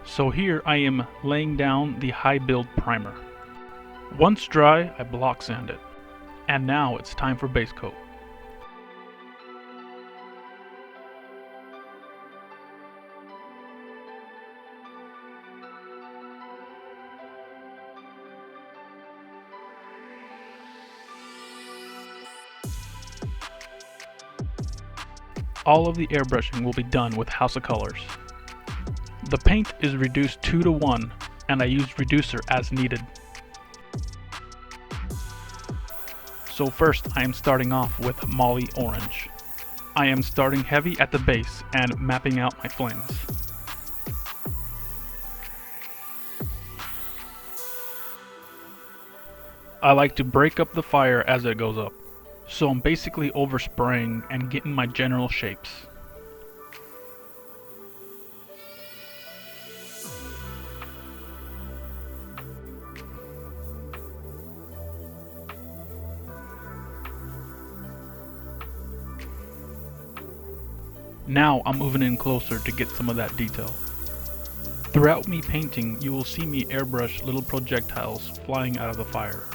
So here I am laying down the high build primer. Once dry, I block sand it. And now it's time for base coat. All of the airbrushing will be done with House of Kolors. The paint is reduced 2 to 1, and I use reducer as needed. So first I am starting off with Molly Orange. I am starting heavy at the base and mapping out my flames. I like to break up the fire as it goes up, so I'm basically overspraying and getting my general shapes. Now I'm moving in closer to get some of that detail. Throughout me painting, you will see me airbrush little projectiles flying out of the fire.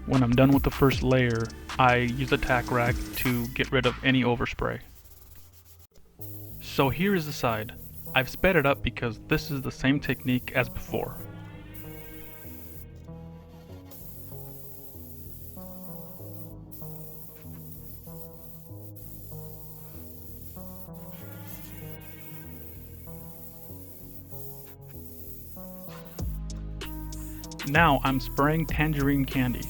When I'm done with the first layer, I use a tack rag to get rid of any overspray. So here is the side. I've sped it up because this is the same technique as before. Now I'm spraying tangerine candy.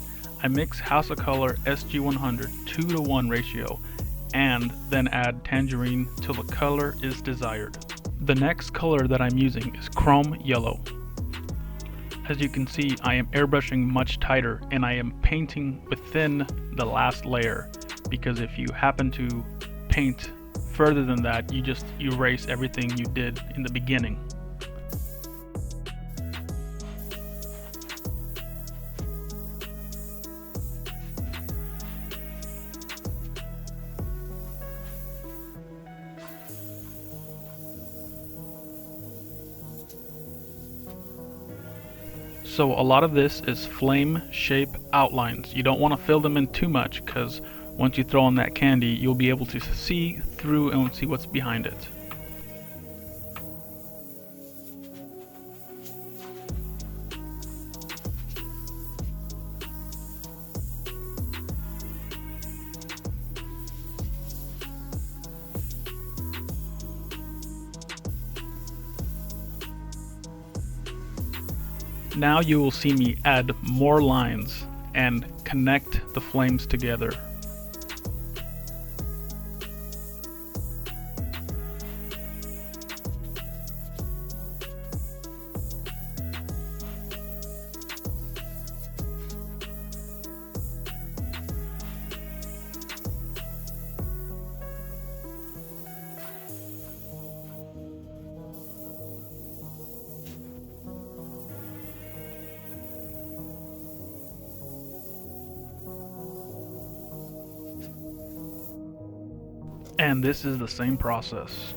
I mix House of Kolor SG100 2 to 1 ratio and then add tangerine till the color is desired. The next color that I'm using is chrome yellow. As you can see, I am airbrushing much tighter and I am painting within the last layer, because if you happen to paint further than that, you just erase everything you did in the beginning. So a lot of this is flame shape outlines. You don't want to fill them in too much, because once you throw in that candy, you'll be able to see through and see what's behind it. Now you will see me add more lines and connect the flames together. And this is the same process.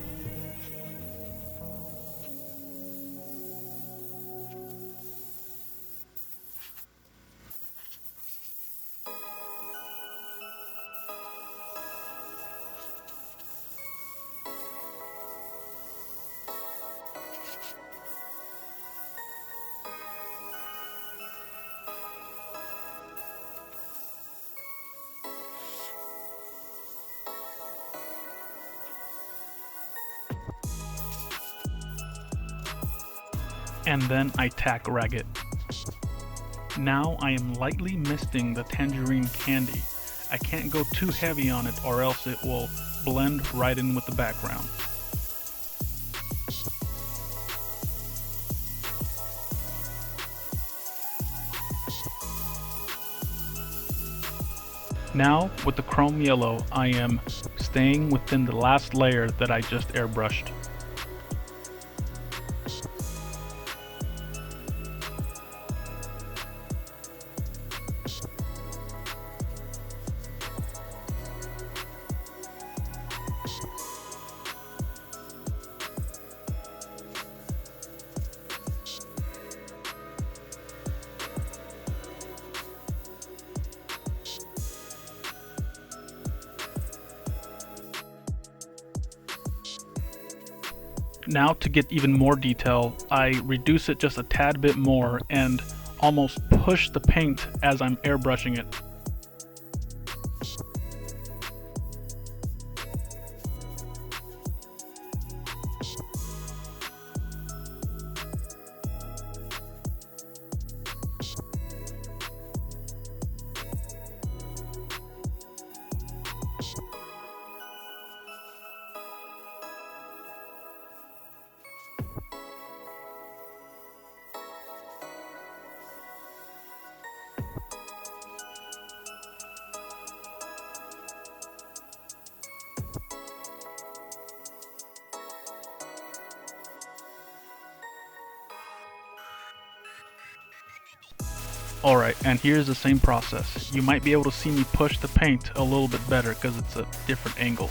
and then I tack rag it. Now I am lightly misting the tangerine candy. I can't go too heavy on it or else it will blend right in with the background. Now with the chrome yellow, I am staying within the last layer that I just airbrushed. Now to get even more detail, I reduce it just a tad bit more and almost push the paint as I'm airbrushing it. Alright, and here's the same process. You might be able to see me push the paint a little bit better because it's a different angle.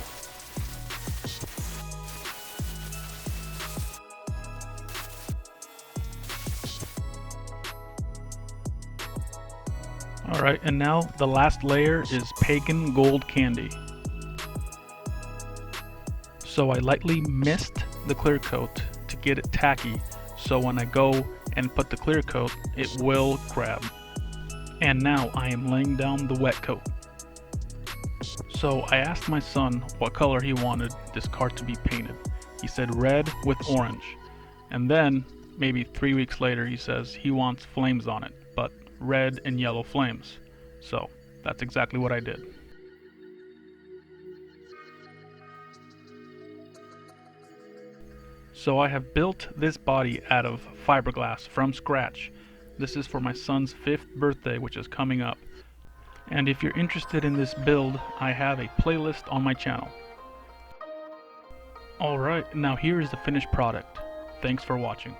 Alright, and now the last layer is pagan gold candy. So I lightly mist the clear coat to get it tacky, so when I go and put the clear coat, it will grab. And now I am laying down the wet coat. So I asked my son what color he wanted this car to be painted. He said red with orange. And then, maybe 3 weeks later, he says he wants flames on it, but red and yellow flames. So that's exactly what I did. So I have built this body out of fiberglass from scratch. This is for my son's 5th birthday, which is coming up. And if you're interested in this build, I have a playlist on my channel. Alright, now here is the finished product. Thanks for watching.